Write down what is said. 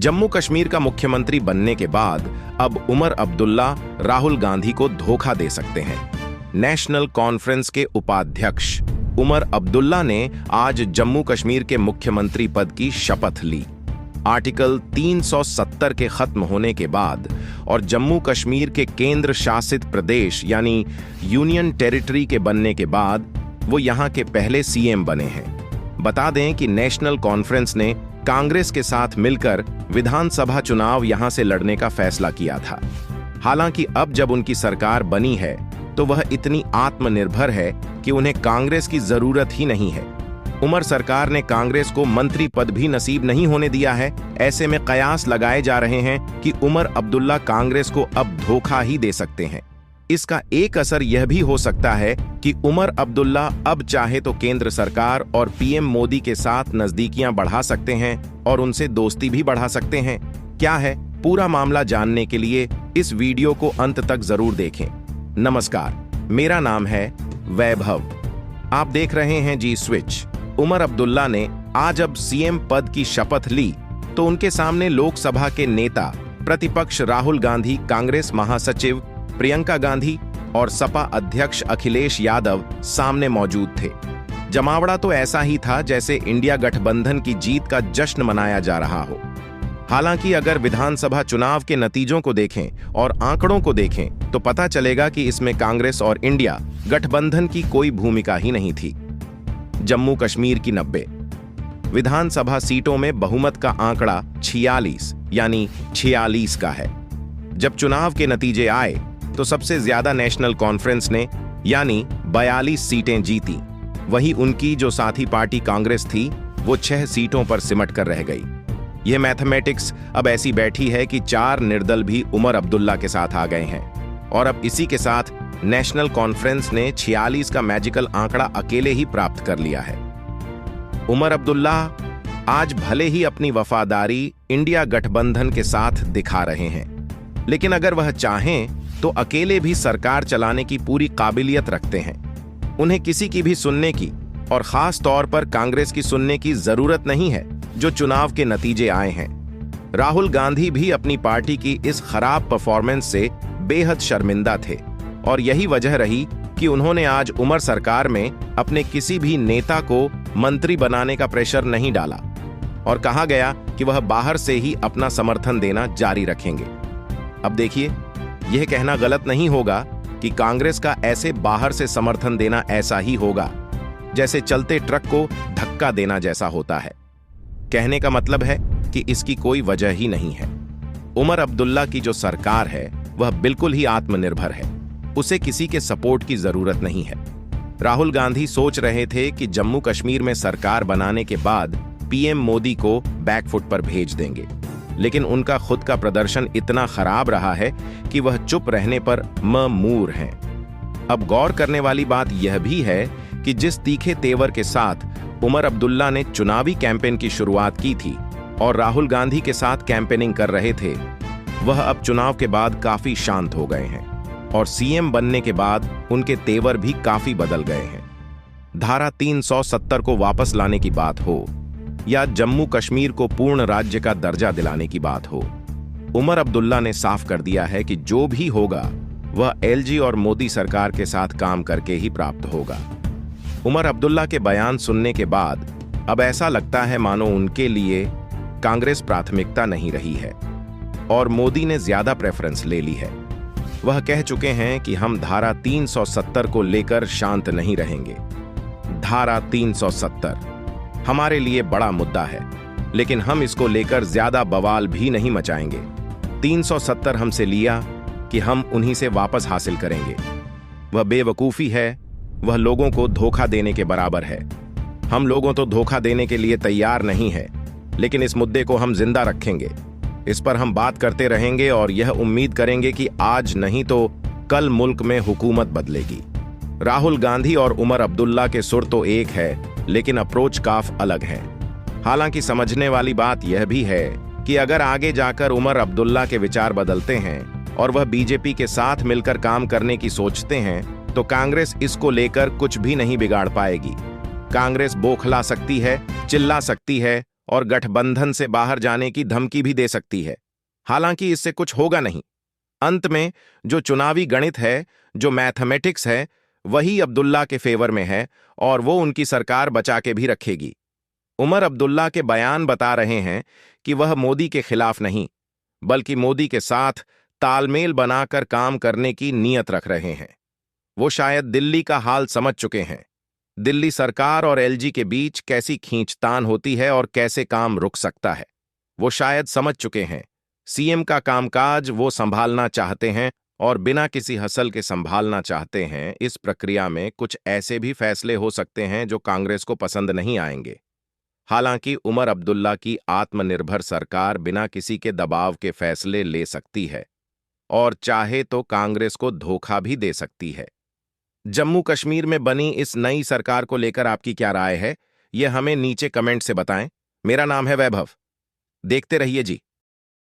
जम्मू कश्मीर का मुख्यमंत्री बनने के बाद अब उमर अब्दुल्ला राहुल गांधी को धोखा दे सकते हैं। नेशनल कॉन्फ्रेंस के उपाध्यक्ष उमर अब्दुल्ला ने आज जम्मू कश्मीर के मुख्यमंत्री पद की शपथ ली। आर्टिकल 370 के खत्म होने के बाद और जम्मू कश्मीर के केंद्र शासित प्रदेश यानी यूनियन टेरिटरी के बनने के बाद वो यहाँ के पहले सीएम बने हैं। बता दें कि नेशनल कॉन्फ्रेंस ने कांग्रेस के साथ मिलकर विधानसभा चुनाव यहां से लड़ने का फैसला किया था। हालांकि अब जब उनकी सरकार बनी है तो वह इतनी आत्मनिर्भर है कि उन्हें कांग्रेस की जरूरत ही नहीं है। उमर सरकार ने कांग्रेस को मंत्री पद भी नसीब नहीं होने दिया है। ऐसे में कयास लगाए जा रहे हैं कि उमर अब्दुल्ला कांग्रेस को अब धोखा ही दे सकते हैं। इसका एक असर यह भी हो सकता है कि उमर अब्दुल्ला अब चाहे तो केंद्र सरकार और पीएम मोदी के साथ नजदीकियां बढ़ा सकते हैं और उनसे दोस्ती भी बढ़ा सकते हैं। क्या है पूरा मामला जानने के लिए इस वीडियो को अंत तक जरूर देखें। नमस्कार, मेरा नाम है वैभव। आप देख रहे हैं जी स्विच। उमर अब्दुल्ला ने आज अब सीएम पद की शपथ ली तो उनके सामने लोकसभा के नेता प्रतिपक्ष राहुल गांधी, कांग्रेस महासचिव प्रियंका गांधी और सपा अध्यक्ष अखिलेश यादव सामने मौजूद थे। जमावड़ा तो ऐसा ही था जैसे इंडिया गठबंधन की जीत का जश्न मनाया जा रहा हो। हालांकि अगर विधानसभा चुनाव के नतीजों को देखें और आंकड़ों को देखें तो पता चलेगा कि इसमें कांग्रेस और इंडिया गठबंधन की कोई भूमिका ही नहीं थी। जम्मू कश्मीर की 90 विधानसभा सीटों में बहुमत का आंकड़ा 46 यानी 46 का है। जब चुनाव के नतीजे आए तो सबसे ज्यादा नेशनल कॉन्फ्रेंस ने यानी 42 सीटें जीती। वहीं उनकी जो साथी पार्टी कांग्रेस थी वो 6 सीटों पर सिमट कर रह गई। यह मैथमेटिक्स अब ऐसी बैठी है कि 4 निर्दल भी उमर अब्दुल्ला के साथ आ गए हैं और अब इसी के साथ नेशनल कॉन्फ्रेंस ने 46 का मैजिकल आंकड़ा अकेले ही प्राप्त कर लिया है। उमर अब्दुल्ला आज भले ही अपनी वफादारी इंडिया गठबंधन के साथ दिखा रहे हैं, लेकिन अगर वह चाहें तो अकेले भी सरकार चलाने की पूरी काबिलियत रखते हैं। उन्हें किसी की भी सुनने की और खास तौर पर कांग्रेस की सुनने की जरूरत नहीं है जो चुनाव के नतीजे आए हैं। राहुल गांधी भी अपनी पार्टी की इस खराब परफॉर्मेंस से बेहद शर्मिंदा थे और यही वजह रही कि उन्होंने आज उमर सरकार में अपने किसी भी नेता को मंत्री बनाने का प्रेशर नहीं डाला और कहा गया कि वह बाहर से ही अपना समर्थन देना जारी रखेंगे। अब देखिए, यह कहना गलत नहीं होगा कि कांग्रेस का ऐसे बाहर से समर्थन देना ऐसा ही होगा जैसे चलते ट्रक को धक्का देना जैसा होता है। कहने का मतलब है कि इसकी कोई वजह ही नहीं है। उमर अब्दुल्ला की जो सरकार है वह बिल्कुल ही आत्मनिर्भर है। उसे किसी के सपोर्ट की जरूरत नहीं है। राहुल गांधी सोच रहे थे कि जम्मू कश्मीर में सरकार बनाने के बाद पीएम मोदी को बैकफुट पर भेज देंगे, लेकिन उनका खुद का प्रदर्शन इतना खराब रहा है कि वह चुप रहने पर ममूर हैं। अब गौर करने वाली बात यह भी है कि जिस तीखे तेवर के साथ उमर अब्दुल्ला ने चुनावी कैंपेन की शुरुआत की थी और राहुल गांधी के साथ कैंपेनिंग कर रहे थे, वह अब चुनाव के बाद काफी शांत हो गए हैं और सीएम बनने के बाद उनके तेवर भी काफी बदल गए हैं। धारा 370 को वापस लाने की बात हो या जम्मू कश्मीर को पूर्ण राज्य का दर्जा दिलाने की बात हो, उमर अब्दुल्ला ने साफ कर दिया है कि जो भी होगा वह एलजी और मोदी सरकार के साथ काम करके ही प्राप्त होगा। उमर अब्दुल्ला के बयान सुनने के बाद अब ऐसा लगता है मानो उनके लिए कांग्रेस प्राथमिकता नहीं रही है और मोदी ने ज्यादा प्रेफरेंस ले ली है। वह कह चुके हैं कि हम धारा 370 को लेकर शांत नहीं रहेंगे। धारा 370 हमारे लिए बड़ा मुद्दा है, लेकिन हम इसको लेकर ज्यादा बवाल भी नहीं मचाएंगे। 370 हमसे लिया कि हम उन्हीं से वापस हासिल करेंगे। वह बेवकूफी है, वह लोगों को धोखा देने के बराबर है। हम लोगों तो धोखा देने के लिए तैयार नहीं है, लेकिन इस मुद्दे को हम जिंदा रखेंगे। इस पर हम बात करते रहेंगे और यह उम्मीद करेंगे कि आज नहीं तो कल मुल्क में हुकूमत बदलेगी। राहुल गांधी और उमर अब्दुल्ला के सुर तो एक है, लेकिन अप्रोच काफ अलग है। हालांकि समझने वाली बात यह भी है कि अगर आगे जाकर उमर अब्दुल्ला के विचार बदलते हैं और वह बीजेपी के साथ मिलकर काम करने की सोचते हैं तो कांग्रेस इसको लेकर कुछ भी नहीं बिगाड़ पाएगी। कांग्रेस बौखला सकती है, चिल्ला सकती है और गठबंधन से बाहर जाने की धमकी भी दे सकती है। हालांकि इससे कुछ होगा नहीं। अंत में जो चुनावी गणित है, जो मैथमेटिक्स है, वही अब्दुल्ला के फेवर में है और वो उनकी सरकार बचा के भी रखेगी। उमर अब्दुल्ला के बयान बता रहे हैं कि वह मोदी के खिलाफ नहीं, बल्कि मोदी के साथ तालमेल बनाकर काम करने की नीयत रख रहे हैं। वो शायद दिल्ली का हाल समझ चुके हैं। दिल्ली सरकार और एलजी के बीच कैसी खींचतान होती है और कैसे काम रुक सकता है, वो शायद समझ चुके हैं। सीएम का कामकाज वो संभालना चाहते हैं और बिना किसी हसल के संभालना चाहते हैं। इस प्रक्रिया में कुछ ऐसे भी फैसले हो सकते हैं जो कांग्रेस को पसंद नहीं आएंगे। हालांकि उमर अब्दुल्ला की आत्मनिर्भर सरकार बिना किसी के दबाव के फैसले ले सकती है और चाहे तो कांग्रेस को धोखा भी दे सकती है। जम्मू कश्मीर में बनी इस नई सरकार को लेकर आपकी क्या राय है, यह हमें नीचे कमेंट से बताएं। मेरा नाम है वैभव। देखते रहिए जी।